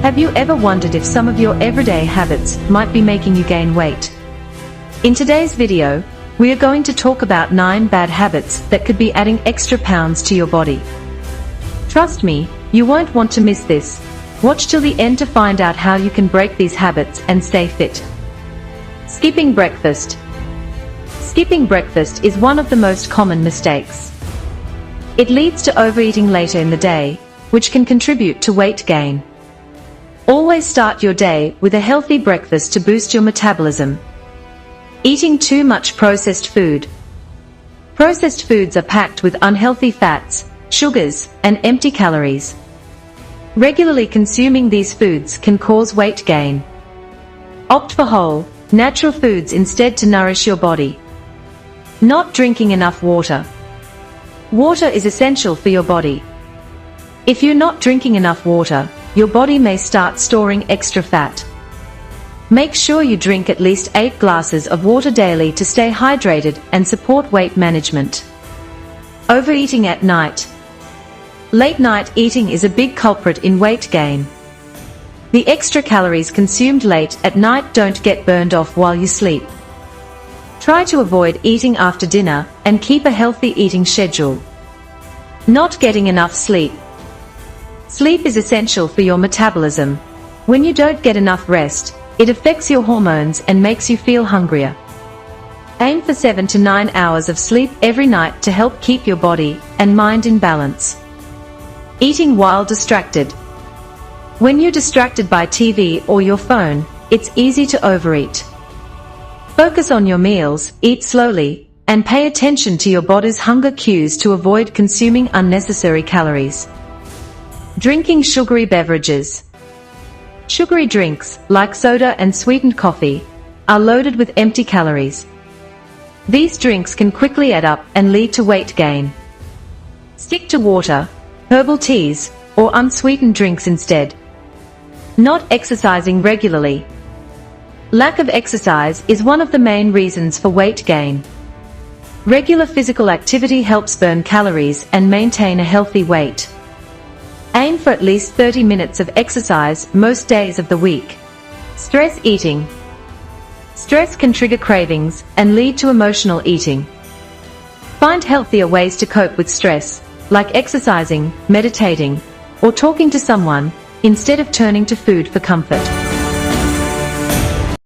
Have you ever wondered if some of your everyday habits might be making you gain weight? In today's video, we are going to talk about 9 bad habits that could be adding extra pounds to your body. Trust me, you won't want to miss this. Watch till the end to find out how you can break these habits and stay fit. Skipping breakfast. Skipping breakfast is one of the most common mistakes. It leads to overeating later in the day, which can contribute to weight gain. Always start your day with a healthy breakfast to boost your metabolism. Eating too much processed food. Processed foods are packed with unhealthy fats, sugars, and empty calories. Regularly consuming these foods can cause weight gain. Opt for whole, natural foods instead to nourish your body. Not drinking enough water. Water is essential for your body. If you're not drinking enough water, your body may start storing extra fat. Make sure you drink at least 8 glasses of water daily to stay hydrated and support weight management. Overeating at night. Late night eating is a big culprit in weight gain. The extra calories consumed late at night don't get burned off while you sleep. Try to avoid eating after dinner and keep a healthy eating schedule. Not getting enough sleep. Sleep is essential for your metabolism. When you don't get enough rest, it affects your hormones and makes you feel hungrier. Aim for 7 to 9 hours of sleep every night to help keep your body and mind in balance. Eating while distracted. When you're distracted by TV or your phone, it's easy to overeat. Focus on your meals, eat slowly, and pay attention to your body's hunger cues to avoid consuming unnecessary calories. Drinking sugary beverages. Sugary drinks, like soda and sweetened coffee, are loaded with empty calories. These drinks can quickly add up and lead to weight gain. Stick to water, herbal teas, or unsweetened drinks instead. Not exercising regularly. Lack of exercise is one of the main reasons for weight gain. Regular physical activity helps burn calories and maintain a healthy weight. Aim for at least 30 minutes of exercise most days of the week. Stress eating. Stress can trigger cravings and lead to emotional eating. Find healthier ways to cope with stress, like exercising, meditating, or talking to someone, instead of turning to food for comfort.